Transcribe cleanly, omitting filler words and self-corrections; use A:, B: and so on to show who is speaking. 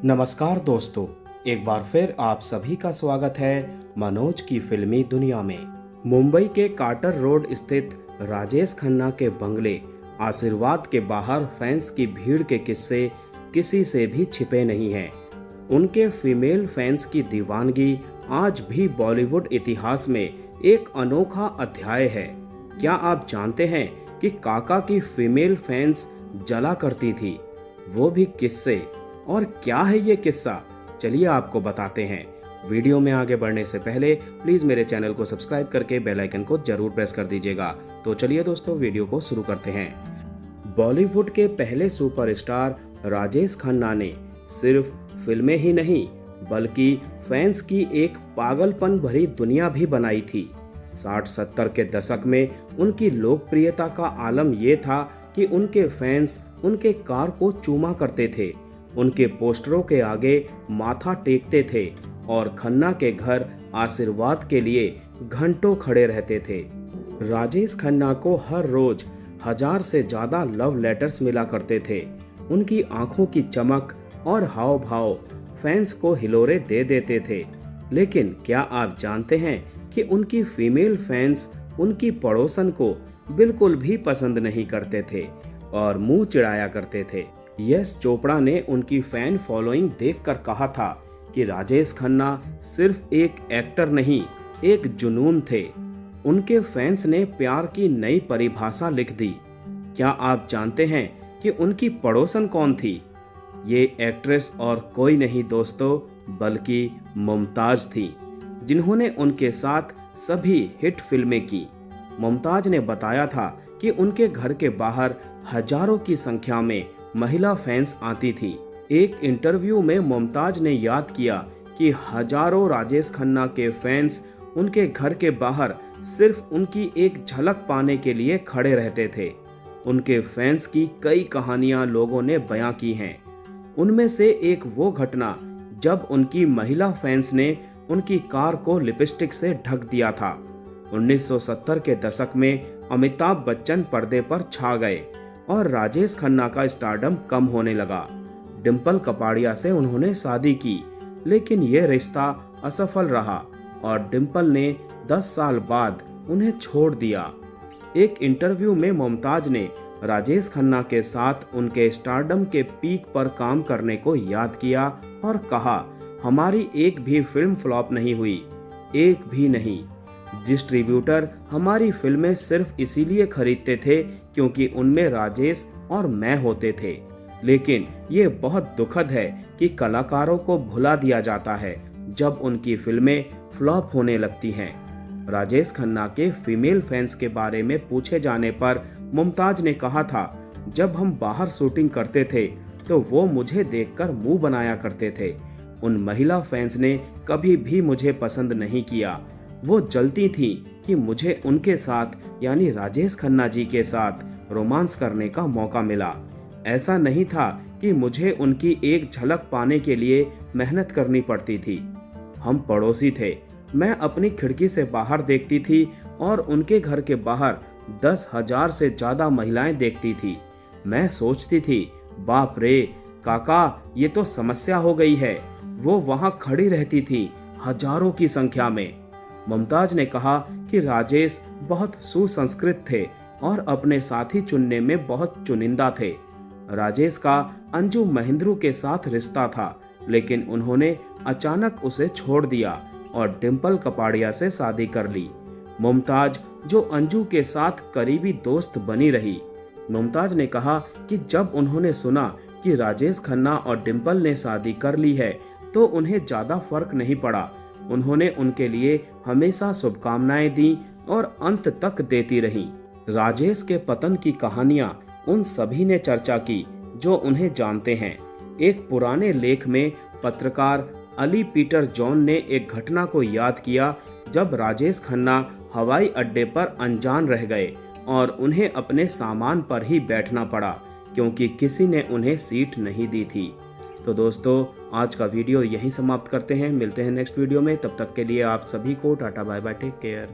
A: नमस्कार दोस्तों, एक बार फिर आप सभी का स्वागत है मनोज की फिल्मी दुनिया में। मुंबई के कार्टर रोड स्थित राजेश खन्ना के बंगले आशीर्वाद के बाहर फैंस की भीड़ के किस्से किसी से भी छिपे नहीं हैं। उनके फीमेल फैंस की दीवानगी आज भी बॉलीवुड इतिहास में एक अनोखा अध्याय है। क्या आप जानते हैं कि काका की फीमेल फैंस जला करती थी, वो भी किससे? और क्या है ये किस्सा, चलिए आपको बताते हैं। वीडियो में आगे बढ़ने से पहले प्लीज मेरे चैनल को सब्सक्राइब करके बेल आइकन को जरूर प्रेस कर दीजिएगा। तो चलिए दोस्तों, वीडियो को शुरू करते हैं। बॉलीवुड के पहले सुपरस्टार राजेश खन्ना ने सिर्फ फिल्में ही नहीं बल्कि फैंस की एक पागलपन भरी दुनिया भी बनाई थी। 60-70 के दशक में उनकी लोकप्रियता का आलम यह था कि उनके फैंस उनके कार को चूमा करते थे, उनके पोस्टरों के आगे माथा टेकते थे और खन्ना के घर आशीर्वाद के लिए घंटों खड़े रहते थे। राजेश खन्ना को हर रोज 1000 से ज्यादा लव लेटर्स मिला करते थे। उनकी आंखों की चमक और हाव भाव फैंस को हिलोरे दे देते थे। लेकिन क्या आप जानते हैं कि उनकी फीमेल फैंस उनकी पड़ोसन को बिल्कुल भी पसंद नहीं करते थे और मुंह चिढ़ाया करते थे। यश चोपड़ा ने उनकी फैन फॉलोइंग देखकर कहा था कि राजेश खन्ना सिर्फ एक एक्टर नहीं, एक जुनून थे। उनके फैंस ने प्यार की नई परिभाषा लिख दी। क्या आप जानते हैं कि उनकी पड़ोसन कौन थी? ये एक्ट्रेस और कोई नहीं दोस्तों, बल्कि मुमताज थी, जिन्होंने उनके साथ सभी हिट फिल्में की। मुमताज ने बताया था कि उनके घर के बाहर हजारों की संख्या में महिला फैंस आती थी। एक इंटरव्यू में मुमताज ने याद किया कि हजारों राजेश खन्ना के फैंस उनके घर के बाहर सिर्फ उनकी एक झलक पाने के लिए खड़े रहते थे। उनके फैंस की कई कहानियां लोगों ने बयां की हैं। उनमें से एक वो घटना जब उनकी महिला फैंस ने उनकी कार को लिपस्टिक से ढक दिया था। 1970 के दशक में अमिताभ बच्चन पर्दे पर छा गए और राजेश खन्ना का स्टारडम कम होने लगा। डिंपल कपाड़िया से उन्होंने शादी की, लेकिन यह रिश्ता असफल रहा और डिंपल ने 10 साल बाद उन्हें छोड़ दिया। एक इंटरव्यू में मुमताज ने राजेश खन्ना के साथ उनके स्टारडम के पीक पर काम करने को याद किया और कहा, हमारी एक भी फिल्म फ्लॉप नहीं हुई, एक भी नहीं। डिस्ट्रीब्यूटर हमारी फिल्में सिर्फ इसीलिए खरीदते थे क्योंकि उनमें राजेश और मैं होते थे। लेकिन ये बहुत दुखद है कि कलाकारों को भुला दिया जाता है जब उनकी फिल्में फ्लॉप होने लगती हैं। राजेश खन्ना के फीमेल फैंस के बारे में पूछे जाने पर मुमताज ने कहा था, जब हम बाहर शूटिंग करते थे तो वो मुझे देखकर मुंह बनाया करते थे। उन महिला फैंस ने कभी भी मुझे पसंद नहीं किया। वो जलती थी कि मुझे उनके साथ यानी राजेश खन्ना जी के साथ रोमांस करने का मौका मिला। ऐसा नहीं था कि मुझे उनकी एक झलक पाने के लिए मेहनत करनी पड़ती थी। हम पड़ोसी थे। मैं अपनी खिड़की से बाहर देखती थी और उनके घर के बाहर 10,000 से ज्यादा महिलाएं देखती थी। मैं सोचती थी, बाप रे काका, ये तो समस्या हो गई है। वो वहां खड़ी रहती थी हजारों की संख्या में। मुमताज ने कहा कि राजेश बहुत सुसंस्कृत थे और अपने साथी चुनने में बहुत चुनिंदा थे। राजेश का अंजू महेंद्रू के साथ रिश्ता था, लेकिन उन्होंने अचानक उसे छोड़ दिया और डिंपल कपाड़िया से शादी कर ली। मुमताज, जो अंजू के साथ करीबी दोस्त बनी रही। मुमताज ने कहा कि जब उन्होंने सुना कि राजेश खन्ना और डिंपल ने शादी कर ली है तो उन्हें ज्यादा फर्क नहीं पड़ा। उन्होंने उनके लिए हमेशा शुभकामनाएं दी और अंत तक देती रहीं। राजेश के पतन की कहानियां उन सभी ने चर्चा की जो उन्हें जानते हैं। एक पुराने लेख में पत्रकार अली पीटर जॉन ने एक घटना को याद किया जब राजेश खन्ना हवाई अड्डे पर अनजान रह गए और उन्हें अपने सामान पर ही बैठना पड़ा क्योंकि किसी ने उन्हें सीट नहीं दी थी। तो दोस्तों, आज का वीडियो यहीं समाप्त करते हैं। मिलते हैं नेक्स्ट वीडियो में। तब तक के लिए आप सभी को tata bye bye, take care.